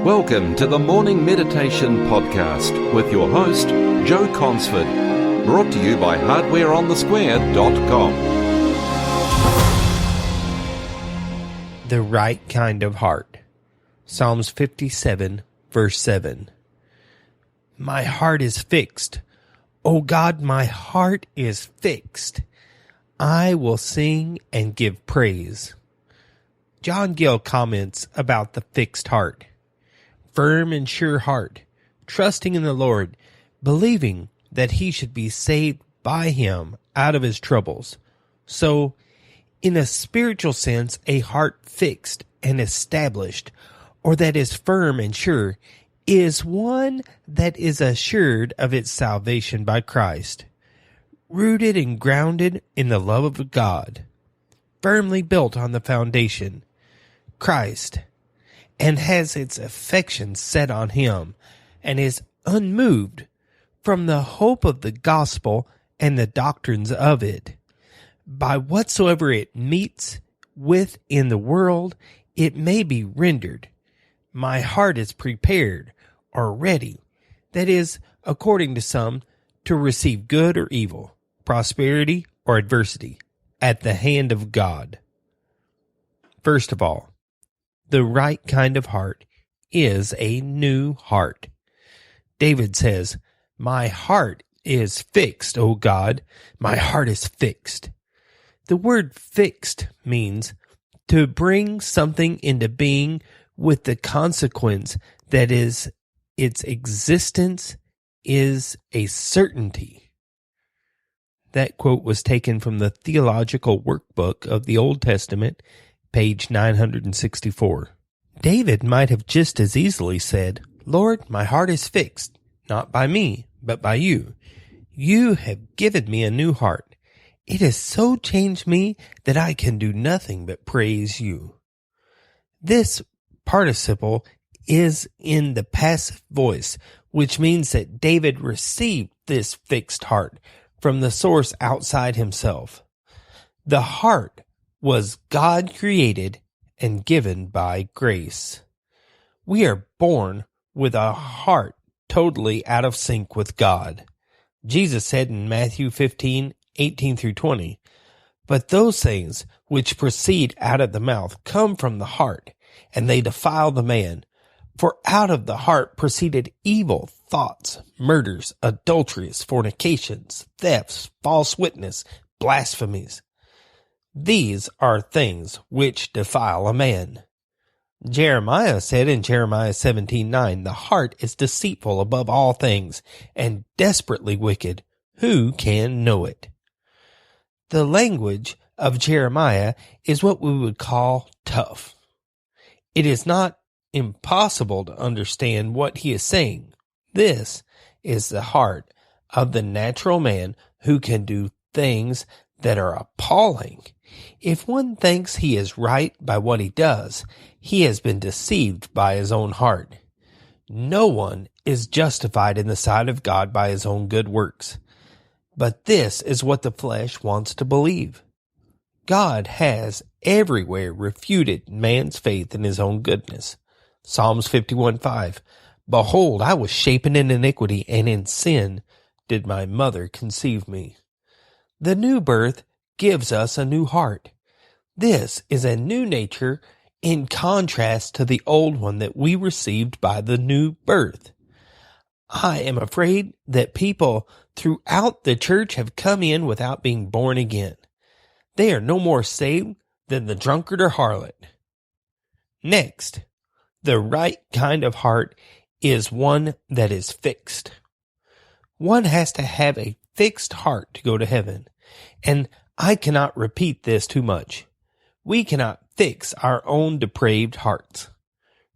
Welcome to the Morning Meditation Podcast with your host, Joe Consford, brought to you by hardwareonthesquare.com. The right kind of heart. Psalms 57, verse 7. My heart is fixed. O God, my heart is fixed. I will sing and give praise. John Gill comments about the fixed heart. Firm and sure heart, trusting in the Lord, believing that he should be saved by him out of his troubles. So, in a spiritual sense, a heart fixed and established, or that is firm and sure, is one that is assured of its salvation by Christ, rooted and grounded in the love of God, firmly built on the foundation, Christ, and has its affections set on him, and is unmoved from the hope of the gospel and the doctrines of it. By whatsoever it meets with in the world, it may be rendered, my heart is prepared or ready, that is, according to some, to receive good or evil, prosperity or adversity, at the hand of God. First of all, the right kind of heart is a new heart. David says, my heart is fixed, O God, my heart is fixed. The word fixed means to bring something into being with the consequence that is its existence is a certainty. That quote was taken from the Theological Workbook of the Old Testament, page 964. David might have just as easily said, Lord, my heart is fixed, not by me, but by you. You have given me a new heart. It has so changed me that I can do nothing but praise you. This participle is in the passive voice, which means that David received this fixed heart from the source outside himself. The heart was God created and given by grace. We are born with a heart totally out of sync with God. Jesus said in Matthew 15, 18 through 20, but those things which proceed out of the mouth come from the heart, and they defile the man. For out of the heart proceeded evil thoughts, murders, adulteries, fornications, thefts, false witness, blasphemies. These are things which defile a man. Jeremiah said in Jeremiah 17:9, the heart is deceitful above all things and desperately wicked. Who can know it? The language of Jeremiah is what we would call tough. It is not impossible to understand what he is saying. This is the heart of the natural man who can do things that are appalling. If one thinks he is right by what he does, he has been deceived by his own heart. No one is justified in the sight of God by his own good works. But this is what the flesh wants to believe. God has everywhere refuted man's faith in his own goodness. Psalms 51:5. Behold, I was shapen in iniquity, and in sin did my mother conceive me. The new birth gives us a new heart. This is a new nature in contrast to the old one that we received by the new birth. I am afraid that people throughout the church have come in without being born again. They are no more saved than the drunkard or harlot. Next, the right kind of heart is one that is fixed. One has to have a fixed heart to go to heaven, and I cannot repeat this too much. We cannot fix our own depraved hearts.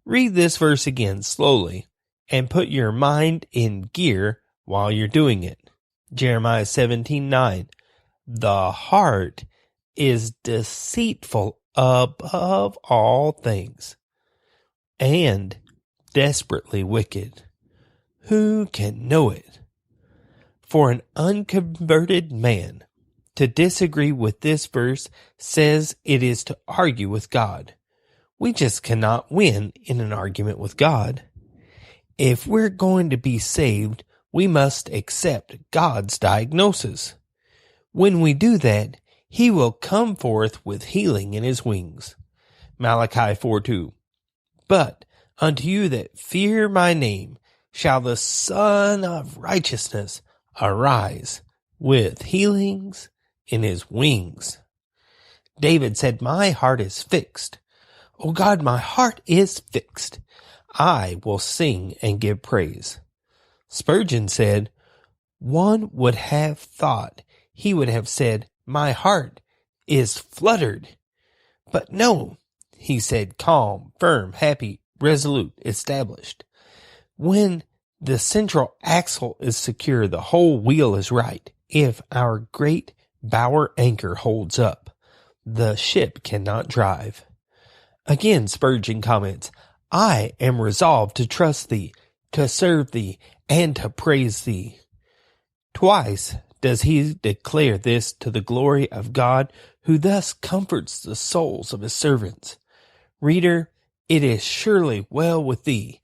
Read this verse again slowly and put your mind in gear while you're doing it. Jeremiah 17:9. The heart is deceitful above all things and desperately wicked. Who can know it? For an unconverted man to disagree with this verse says it is to argue with God. We just cannot win in an argument with God. If we're going to be saved, we must accept God's diagnosis. When we do that, He will come forth with healing in His wings. Malachi 4:2. But unto you that fear my name shall the Son of Righteousness arise with healings in His wings. David said, my heart is fixed. O God, my heart is fixed. I will sing and give praise. Spurgeon said, one would have thought he would have said, my heart is fluttered. But no, he said, calm, firm, happy, resolute, established. When the central axle is secure, the whole wheel is right. If our great bower anchor holds up, the ship cannot drive. Again, Spurgeon comments, I am resolved to trust thee, to serve thee, and to praise thee. Twice does he declare this to the glory of God, who thus comforts the souls of his servants. Reader, it is surely well with thee,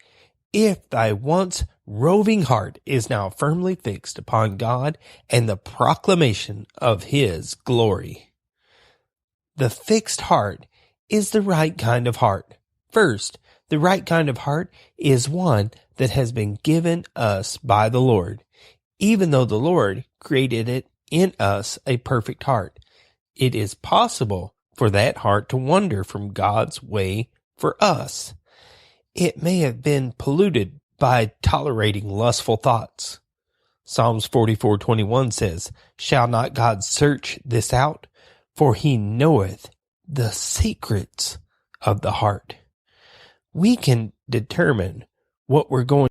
if thy once roving heart is now firmly fixed upon God and the proclamation of his glory. The fixed heart is the right kind of heart. First, the right kind of heart is one that has been given us by the Lord. Even though the Lord created it in us a perfect heart, it is possible for that heart to wander from God's way for us. It may have been polluted by tolerating lustful thoughts. Psalms 44:21 says, shall not God search this out? For he knoweth the secrets of the heart. We can determine what we're going